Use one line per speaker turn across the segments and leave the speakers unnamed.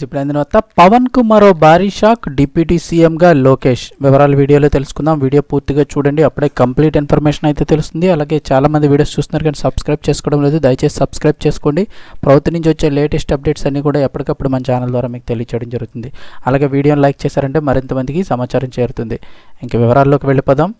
ఇప్పుడు అయిన తర్వాత పవన్ కు మరో భారీ షాక్, డిప్యూటీ సీఎంగా లోకేష్. వివరాలు వీడియోలో తెలుసుకుందాం. వీడియో పూర్తిగా చూడండి, అప్పుడే కంప్లీట్ ఇన్ఫర్మేషన్ అయితే తెలుస్తుంది. అలాగే చాలా మంది వీడియోస్ చూస్తున్నారు కానీ సబ్స్క్రైబ్ చేసుకోవడం లేదు, దయచేసి సబ్స్క్రైబ్ చేసుకోండి. ప్రభుత్వం నుంచి వచ్చే లేటెస్ట్ అప్డేట్స్ అన్ని కూడా ఎప్పటికప్పుడు మన ఛానల్ ద్వారా మీకు తెలియచేయడం జరుగుతుంది. అలాగే వీడియోని లైక్ చేశారంటే మరింత మందికి సమాచారం చేరుతుంది. ఇంకా వివరాల్లోకి వెళ్ళిపోదాం.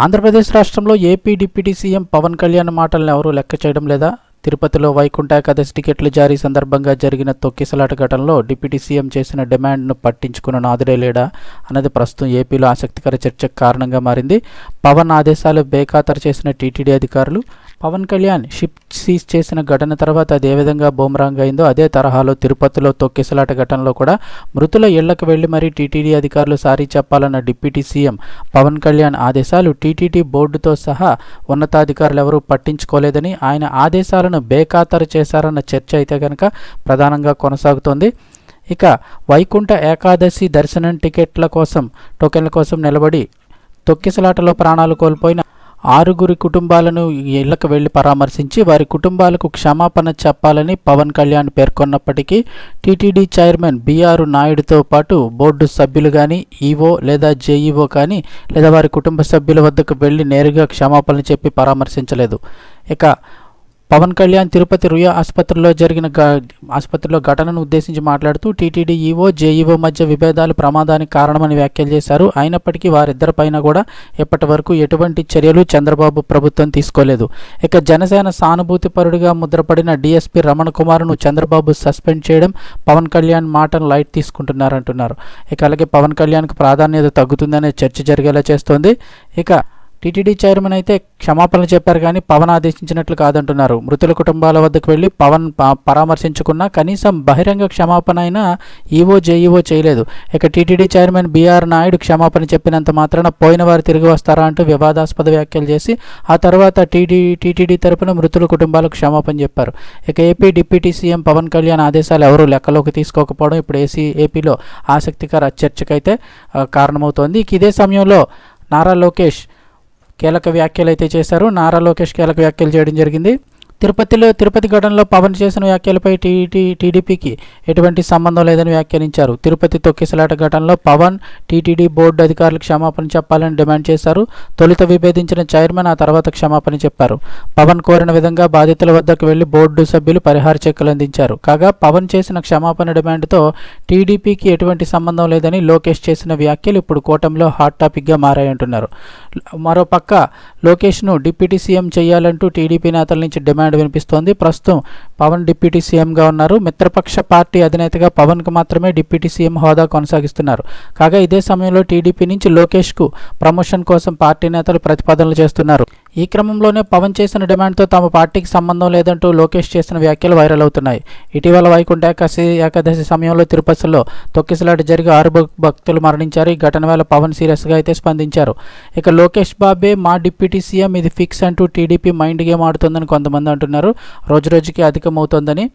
ఆంధ్రప్రదేశ్ రాష్ట్రంలో AP deputy CM Pawan Kalyan మాటలను ఎవరూ లెక్క చేయడం లేదా? తిరుపతిలో వైకుంఠ ఏకాదశి టికెట్లు జారీ సందర్భంగా జరిగిన తొక్కిసలాట ఘటనలో డిప్యూటీ సీఎం చేసిన డిమాండ్ను పట్టించుకున్న నాదుడే లేడా అన్నది ప్రస్తుతం ఏపీలో ఆసక్తికర చర్చకు కారణంగా మారింది. పవన్ ఆదేశాలు బేఖాతరు చేసిన టీటీడీ అధికారులు పవన్ కళ్యాణ్ షిప్ సీజ్ చేసిన ఘటన తర్వాత అది ఏ విధంగా బూమరాంగ్ అయిందో అదే తరహాలో తిరుపతిలో తొక్కిసలాట ఘటనలో కూడా మృతుల ఇళ్లకు వెళ్లి మరీ టీటీడీ అధికారులు సారీ చెప్పాలన్న డిప్యూటీ సీఎం పవన్ కళ్యాణ్ ఆదేశాలు టీటీడీ బోర్డుతో సహా ఉన్నతాధికారులు ఎవరూ పట్టించుకోలేదని, ఆయన ఆదేశాలను బేఖాతరు చేశారన్న చర్చ అయితే కనుక ప్రధానంగా కొనసాగుతోంది. ఇక వైకుంఠ ఏకాదశి దర్శనం టోకెన్ల కోసం నిలబడి తొక్కిసలాటలో ప్రాణాలు కోల్పోయిన 6 కుటుంబాలను ఇళ్లకు వెళ్లి పరామర్శించి వారి కుటుంబాలకు క్షమాపణ చెప్పాలని పవన్ కళ్యాణ్ పేర్కొన్నప్పటికీ టీటీడీ చైర్మన్ బీఆర్ నాయుడుతో పాటు బోర్డు సభ్యులు కానీ, ఈవో లేదా జేఈఓ కానీ లేదా వారి కుటుంబ సభ్యుల వద్దకు వెళ్లి నేరుగా క్షమాపణలు చెప్పి పరామర్శించలేదు. ఇక పవన్ కళ్యాణ్ తిరుపతి రుయా ఆసుపత్రిలో ఘటనను ఉద్దేశించి మాట్లాడుతూ టీటీడీ ఈవో జేఈఓ మధ్య విభేదాలు ప్రమాదానికి కారణమని వ్యాఖ్యలు చేశారు. అయినప్పటికీ వారిద్దరిపైన కూడా ఇప్పటి వరకు ఎటువంటి చర్యలు చంద్రబాబు ప్రభుత్వం తీసుకోలేదు. ఇక జనసేన సానుభూతిపరుడిగా ముద్రపడిన డీఎస్పీ రమణ కుమార్ను చంద్రబాబు సస్పెండ్ చేయడం పవన్ కళ్యాణ్ మాటను లైట్ తీసుకుంటున్నారంటున్నారు. ఇక అలాగే పవన్ కళ్యాణ్కి ప్రాధాన్యత తగ్గుతుందనే చర్చ జరిగేలా చేస్తోంది. ఇక టీటీడీ చైర్మన్ అయితే క్షమాపణలు చెప్పారు కానీ పవన్ ఆదేశించినట్లు కాదంటున్నారు. మృతుల కుటుంబాల వద్దకు వెళ్లి పవన్ పరామర్శించుకున్నా కనీసం బహిరంగ క్షమాపణ అయినా ఈవో జేఈఓ చేయలేదు. ఇక టీటీడీ చైర్మన్ బీఆర్ నాయుడు క్షమాపణ చెప్పినంత మాత్రాన పోయిన వారు తిరిగి వస్తారా అంటూ వివాదాస్పద వ్యాఖ్యలు చేసి ఆ తర్వాత టీటీడీ తరపున మృతుల కుటుంబాలకు క్షమాపణ చెప్పారు. ఇక AP deputy CM Pawan Kalyan ఆదేశాలు ఎవరూ లెక్కలోకి తీసుకోకపోవడం ఇప్పుడు ఏపీలో ఆసక్తికర చర్చకైతే కారణమవుతోంది. ఇదే సమయంలో నారా లోకేష్ కీలక వ్యాఖ్యలు అయితే చేశారు. నారా లోకేష్ కీలక వ్యాఖ్యలు చేయడం జరిగింది. తిరుపతి ఘటనలో పవన్ చేసిన వ్యాఖ్యలపై టీడీపీకి ఎటువంటి సంబంధం లేదని వ్యాఖ్యానించారు. తిరుపతి తొక్కిసలాట ఘటనలో పవన్ టీటీడీ బోర్డు అధికారులు క్షమాపణ చెప్పాలని డిమాండ్ చేశారు. తొలుత విభేదించిన చైర్మన్ ఆ తర్వాత క్షమాపణ చెప్పారు. పవన్ కోరిన విధంగా బాధితుల వద్దకు వెళ్లి బోర్డు సభ్యులు పరిహార చెక్కులు అందించారు. కాగా పవన్ చేసిన క్షమాపణ డిమాండ్తో టీడీపీకి ఎటువంటి సంబంధం లేదని లోకేష్ చేసిన వ్యాఖ్యలు ఇప్పుడు కూటమిలో హాట్ టాపిక్గా మారాయంటున్నారు. మరోపక్క లోకేష్ను డిప్యూటీ సీఎం చేయాలంటూ టీడీపీ నేతల నుంచి డిమాండ్ వినిపిస్తోంది. ప్రస్తుతం పవన్ డిప్యూటీ సీఎంగా ఉన్నారు. మిత్రపక్ష పార్టీ అధినేతగా పవన్కు మాత్రమే డిప్యూటీ సీఎం హోదా కొనసాగిస్తున్నారు. కాగా ఇదే సమయంలో టీడీపీ నుంచి లోకేష్కు ప్రమోషన్ కోసం పార్టీ నేతలు ప్రతిపాదనలు చేస్తున్నారు. ఈ క్రమంలోనే పవన్ చేసిన డిమాండ్తో తమ పార్టీకి సంబంధం లేదంటూ లోకేష్ చేసిన వ్యాఖ్యలు వైరల్ అవుతున్నాయి. ఇటీవల వైకుంఠ ఏకాదశి సమయంలో తిరుపతిలో తొక్కిసలాట జరిగి 6 భక్తులు మరణించారు. ఈ ఘటన వేళ పవన్ సీరియస్గా అయితే స్పందించారు. ఇక లోకేష్ బాబే మా డిప్యూటీ సీఎం, ఇది ఫిక్స్ అంటూ టీడీపీ మైండ్ గేమ్ ఆడుతుందని కొంతమంది అంటున్నారు. రోజురోజుకి అధికమవుతోందని.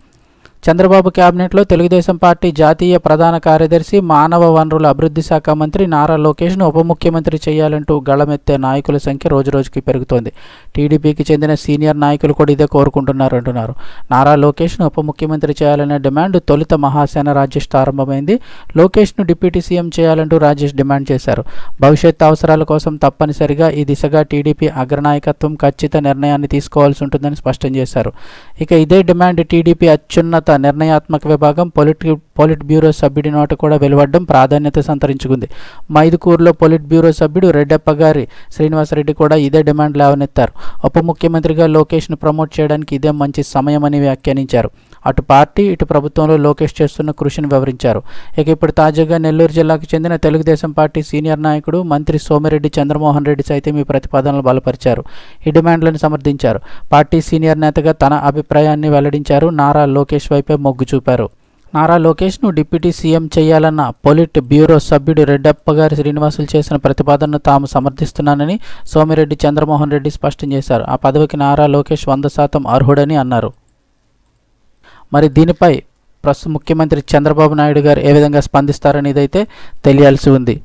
చంద్రబాబు కేబినెట్లో తెలుగుదేశం పార్టీ జాతీయ ప్రధాన కార్యదర్శి, మానవ వనరుల అభివృద్ధి శాఖ మంత్రి నారా లోకేష్ను ఉప ముఖ్యమంత్రి చేయాలంటూ గళమెత్తే నాయకుల సంఖ్య రోజురోజుకి పెరుగుతోంది. టీడీపీకి చెందిన సీనియర్ నాయకులు కూడా ఇదే కోరుకుంటున్నారంటున్నారు. నారా లోకేష్ను ఉప ముఖ్యమంత్రి చేయాలనే డిమాండ్ తొలుత మహాసేన రాజేష్ ఆరంభమైంది. లోకేష్ను డిప్యూటీ సీఎం చేయాలంటూ రాజేష్ డిమాండ్ చేశారు. భవిష్యత్ అవసరాల కోసం తప్పనిసరిగా ఈ దిశగా టీడీపీ అగ్రనాయకత్వం ఖచ్చిత నిర్ణయాన్ని తీసుకోవాల్సి ఉంటుందని స్పష్టం చేశారు. ఇక ఇదే డిమాండ్ టీడీపీ అత్యున్నత నిర్ణయాత్మక విభాగం పొలిట్ బ్యూరో సభ్యుడి నోట కూడా వెలువడడం ప్రాధాన్యత సంతరించుకుంది. మైదుకూరులో పొలిట్ బ్యూరో సభ్యుడు రెడ్డప్పగారి శ్రీనివాసరెడ్డి కూడా ఇదే డిమాండ్ లేవనెత్తారు. ఉప ముఖ్యమంత్రిగా లోకేష్ను ప్రమోట్ చేయడానికి ఇదే మంచి సమయమని వ్యాఖ్యానించారు. అటు పార్టీ ఇటు ప్రభుత్వంలో లోకేష్ చేస్తున్న కృషిని వివరించారు. ఇక ఇప్పుడు తాజాగా నెల్లూరు జిల్లాకు చెందిన తెలుగుదేశం పార్టీ సీనియర్ నాయకుడు మంత్రి సోమిరెడ్డి చంద్రమోహన్ రెడ్డి సైతం ఈ ప్రతిపాదనలు బలపరిచారు. ఈ డిమాండ్లను సమర్థించారు. పార్టీ సీనియర్ నేతగా తన అభిప్రాయాన్ని వెల్లడించారు. నారా లోకేష్ వైపే మొగ్గు చూపారు. నారా లోకేష్ను డిప్యూటీ సీఎం చేయాలన్న పొలిట్ బ్యూరో సభ్యుడు రెడ్డప్పగారి శ్రీనివాసులు చేసిన ప్రతిపాదనను తాము సమర్థిస్తున్నానని సోమిరెడ్డి చంద్రమోహన్ రెడ్డి స్పష్టం చేశారు. ఆ పదవికి నారా లోకేష్ 100% అర్హుడని అన్నారు. మరి దీనిపై ప్రస్తుత ముఖ్యమంత్రి చంద్రబాబు నాయుడు గారు ఏ విధంగా స్పందిస్తారనేది అయితే తెలియాల్సి ఉంది.